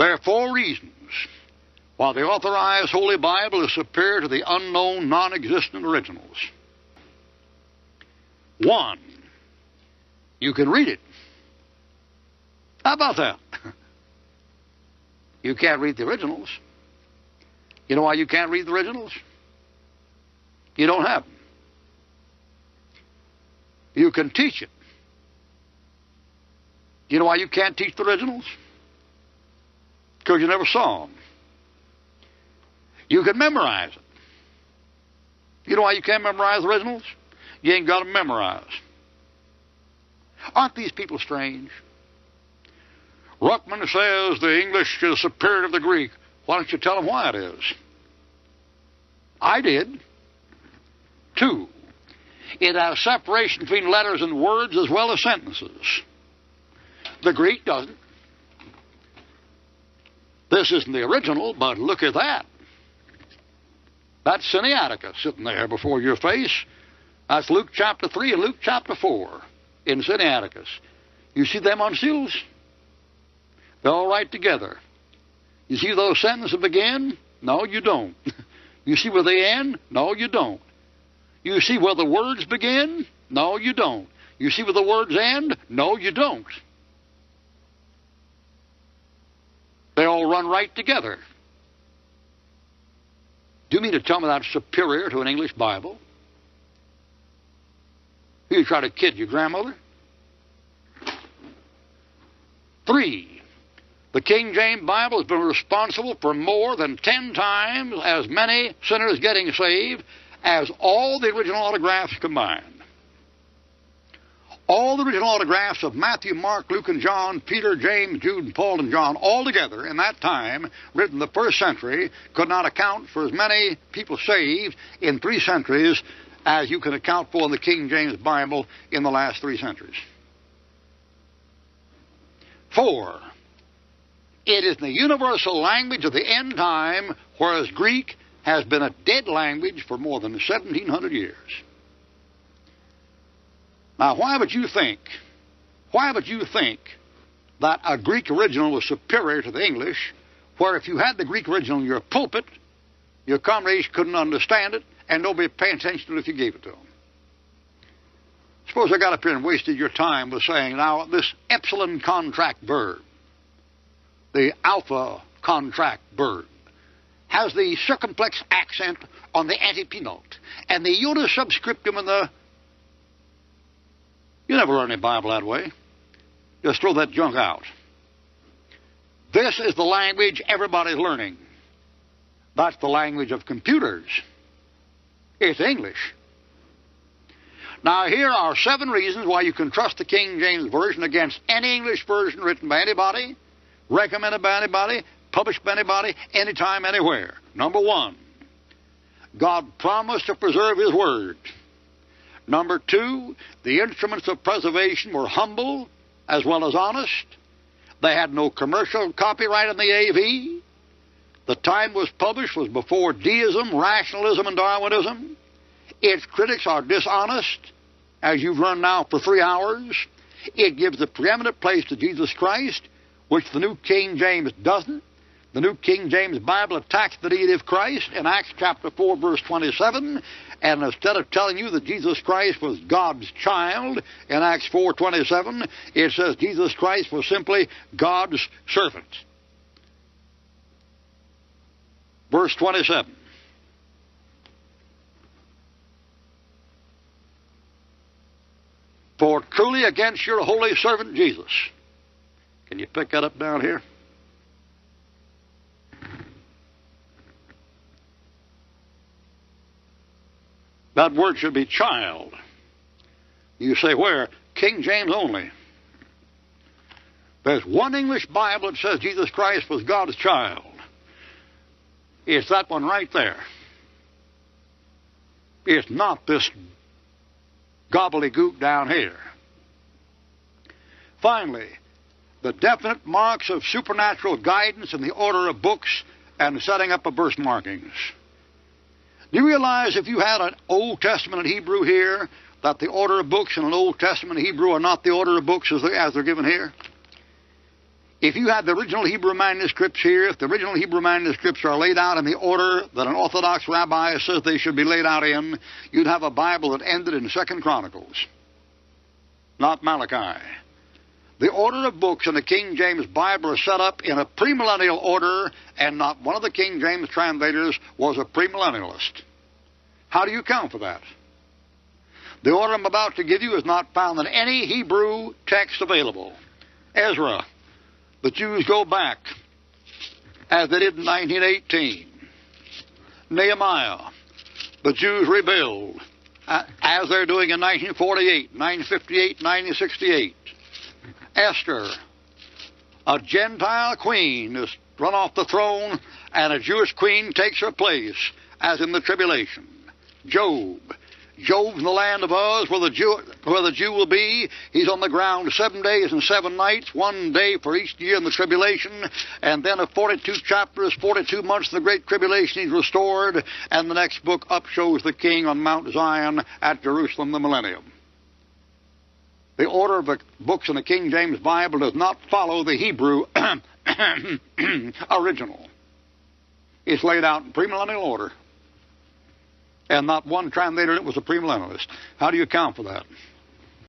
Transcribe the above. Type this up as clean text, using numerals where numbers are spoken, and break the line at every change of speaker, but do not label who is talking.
There are 4 reasons why the authorized Holy Bible is superior to the unknown, non-existent originals. 1, you can read it. How about that? You can't read the originals. You know why you can't read the originals? You don't have them. You can teach it. You know why you can't teach the originals? Because you never saw them. You can memorize it. You know why you can't memorize the originals? You ain't got them memorized. Aren't these people strange? Ruckman says the English is superior to the Greek. Why don't you tell them why it is? I did. 2, it has separation between letters and words as well as sentences. The Greek doesn't. This isn't the original, but look at that. That's Sinaiticus sitting there before your face. That's Luke chapter 3 and Luke chapter 4 in Sinaiticus. You see them uncials? They're all right together. You see those sentences begin? No, you don't. You see where they end? No, you don't. You see where the words begin? No, you don't. You see where the words end? No, you don't. They all run right together. Do you mean to tell me that's superior to an English Bible? You try to kid your grandmother? 3, the King James Bible has been responsible for more than 10 times as many sinners getting saved as all the original autographs combined. All the original autographs of Matthew, Mark, Luke, and John, Peter, James, Jude, Paul, and John, all together in that time, written in the 1st century, could not account for as many people saved in 3 centuries as you can account for in the King James Bible in the last 3 centuries. 4, it is the universal language of the end time, whereas Greek has been a dead language for more than 1,700 years. Now, why would you think that a Greek original was superior to the English, where if you had the Greek original in your pulpit, your comrades couldn't understand it, and nobody would pay attention to it if you gave it to them? Suppose I got up here and wasted your time with saying, now, this epsilon contract verb, the alpha contract verb, has the circumflex accent on the antepenult, and the unisubscriptum in the... You never learn a Bible that way. Just throw that junk out. This is the language everybody's learning. That's the language of computers. It's English. Now, here are 7 reasons why you can trust the King James Version against any English version written by anybody, recommended by anybody, published by anybody, anytime, anywhere. Number 1, God promised to preserve His Word. Number 2, the instruments of preservation were humble as well as honest. They had no commercial copyright in the AV. The time was published was before deism, rationalism, and Darwinism. Its critics are dishonest, as you've learned now for 3 hours. It gives the preeminent place to Jesus Christ, which the New King James doesn't. The New King James Bible attacks the deity of Christ in Acts chapter 4, verse 27, and instead of telling you that Jesus Christ was God's child in Acts 4:27, it says Jesus Christ was simply God's servant. Verse 27. For truly against your holy servant Jesus. Can you pick that up down here? That word should be child. You say, where? King James only. There's one English Bible that says Jesus Christ was God's child. It's that one right there. It's not this gobbledygook down here. Finally, the definite marks of supernatural guidance in the order of books and setting up of verse markings. Do you realize if you had an Old Testament in Hebrew here, that the order of books in an Old Testament in Hebrew are not the order of books as they're given here? If you had the original Hebrew manuscripts here, if the original Hebrew manuscripts are laid out in the order that an Orthodox rabbi says they should be laid out in, you'd have a Bible that ended in 2 Chronicles, not Malachi. The order of books in the King James Bible are set up in a premillennial order, and not one of the King James translators was a premillennialist. How do you account for that? The order I'm about to give you is not found in any Hebrew text available. Ezra, the Jews go back, as they did in 1918. Nehemiah, the Jews rebuild, as they're doing in 1948, 1958, 1968. Esther, a Gentile queen is run off the throne, and a Jewish queen takes her place, as in the tribulation. Job. Job's in the land of Uz, where the Jew will be. He's on the ground 7 days and 7 nights, 1 day for each year in the tribulation, and then of 42 chapters, 42 months in the Great Tribulation, he's restored, and the next book up shows the king on Mount Zion at Jerusalem, the millennium. The order of the books in the King James Bible does not follow the Hebrew original. It's laid out in premillennial order. And not one translator in it was a premillennialist. How do you account for that?